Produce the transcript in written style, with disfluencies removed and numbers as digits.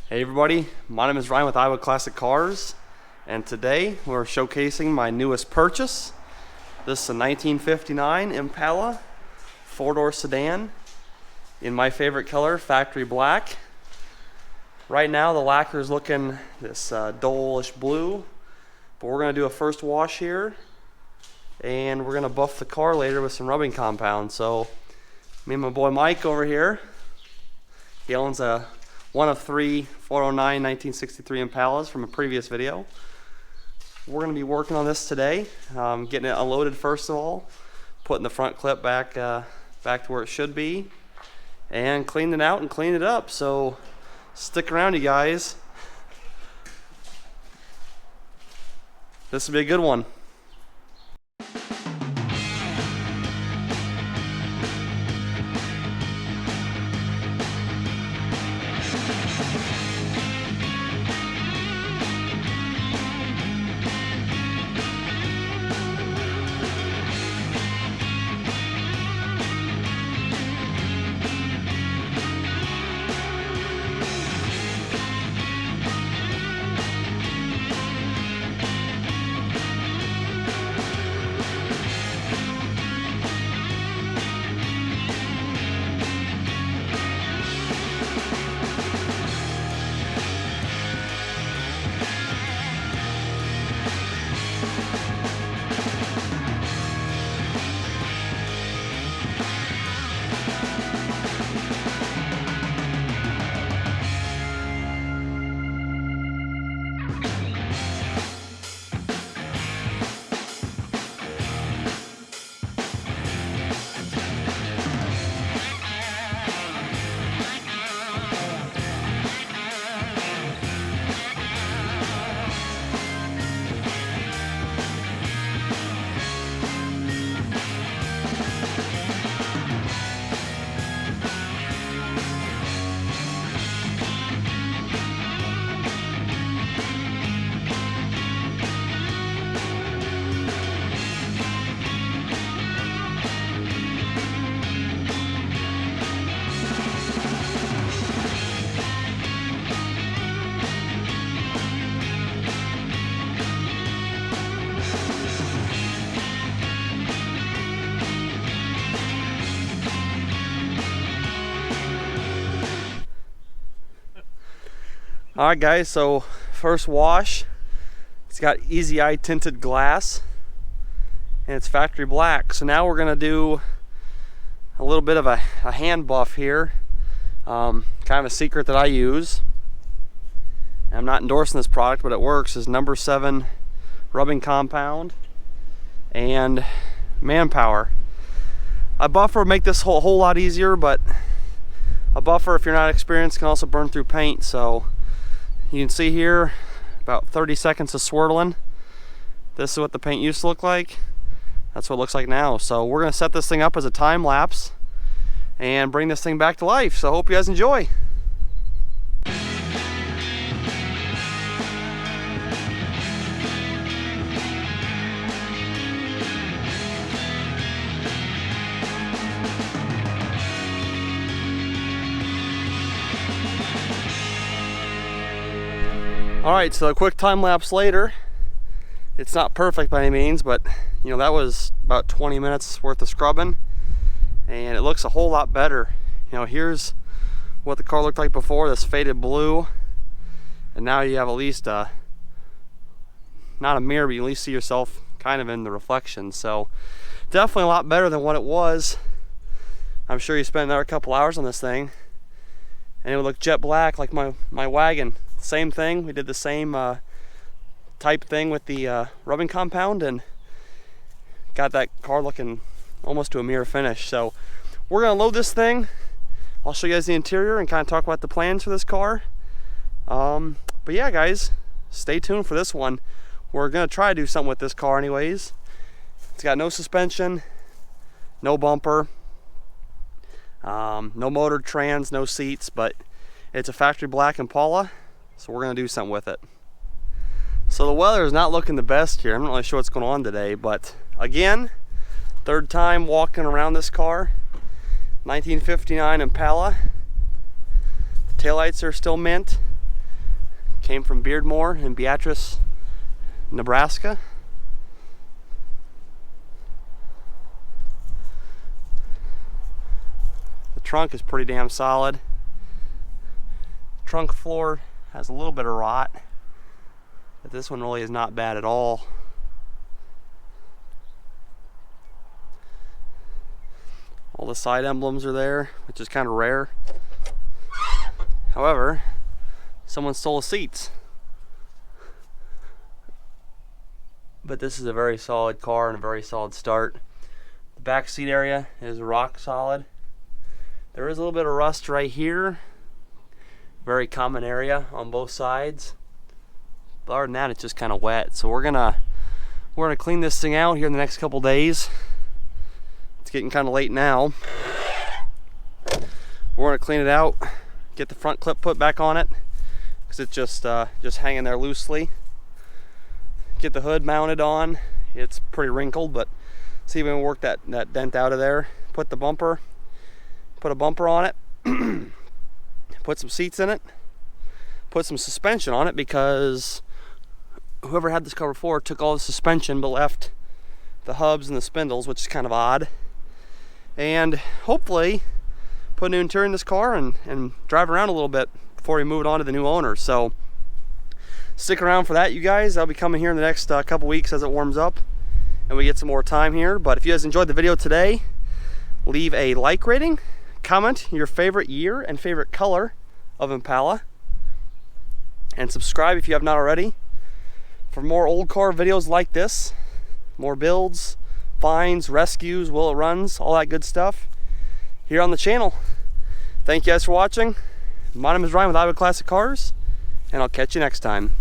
Hey everybody, my name is Ryan with Iowa Classic Cars, and today we're showcasing my newest purchase. This is a 1959 Impala 4-door sedan in my favorite color, factory black. Right now the lacquer is looking this dullish blue, but we're going to do a first wash here and we're going to buff the car later with some rubbing compound. So me and my boy Mike over here, he owns one of three 409 1963 Impalas from a previous video. We're going to be working on this today, getting it unloaded first of all, putting the front clip back to where it should be, and cleaning it out and cleaning it up. So stick around, you guys. This will be a good one. Alright guys, so first wash, it's got Easy Eye tinted glass and it's factory black. So now we're going to do a little bit of a hand buff here, kind of a secret that I use. I'm not endorsing this product, but it works. Is number 7 rubbing compound and manpower. A buffer would make this whole lot easier, but a buffer, if you're not experienced, can also burn through paint. So you can see here about 30 seconds of swirling. This is what the paint used to look like. That's what it looks like now. So we're going to set this thing up as a time lapse and bring this thing back to life. So I hope you guys enjoy. Alright, so a quick time lapse later. It's not perfect by any means, but you know, that was about 20 minutes worth of scrubbing and it looks a whole lot better. You know, here's what the car looked like before, this faded blue, and now you have at least not a mirror, but you at least see yourself kind of in the reflection. So definitely a lot better than what it was. I'm sure you spent another couple hours on this thing and it would look jet black like my wagon. Same thing, we did the same type thing with the rubbing compound and got that car looking almost to a mirror finish. So we're gonna load this thing. I'll show you guys the interior and kind of talk about the plans for this car. But yeah guys, stay tuned for this one. We're gonna try to do something with this car anyways. It's got no suspension, no bumper, no motor trans, no seats, but it's a factory black Impala. So we're going to do something with it. So the weather is not looking the best here. I'm not really sure what's going on today, but again, third time walking around this car. 1959 Impala. The taillights are still mint. Came from Beardmore in Beatrice, Nebraska. The trunk is pretty damn solid. Trunk floor has a little bit of rot, but this one really is not bad at all. All the side emblems are there, which is kind of rare. However, someone stole the seats. But this is a very solid car and a very solid start. The back seat area is rock solid. There is a little bit of rust right here. Very common area on both sides. But other than that, it's just kind of wet. So we're gonna clean this thing out here in the next couple days. It's getting kind of late now. We're gonna clean it out, get the front clip put back on it, because it's just hanging there loosely. Get the hood mounted on. It's pretty wrinkled, but see if we can work that dent out of there. Put a bumper on it. Put some seats in it. Put some suspension on it, because whoever had this car before took all the suspension but left the hubs and the spindles, which is kind of odd. And hopefully put a new interior in this car and drive around a little bit before we move it on to the new owner. So stick around for that, you guys. I'll be coming here in the next couple weeks as it warms up and we get some more time here. But if you guys enjoyed the video today, leave a like rating, comment your favorite year and favorite color of Impala, and subscribe if you have not already for more old car videos like this. More builds, finds, rescues, will it runs, all that good stuff here on the channel. Thank you guys for watching. My name is Ryan with Iowa Classic Cars, and I'll catch you next time.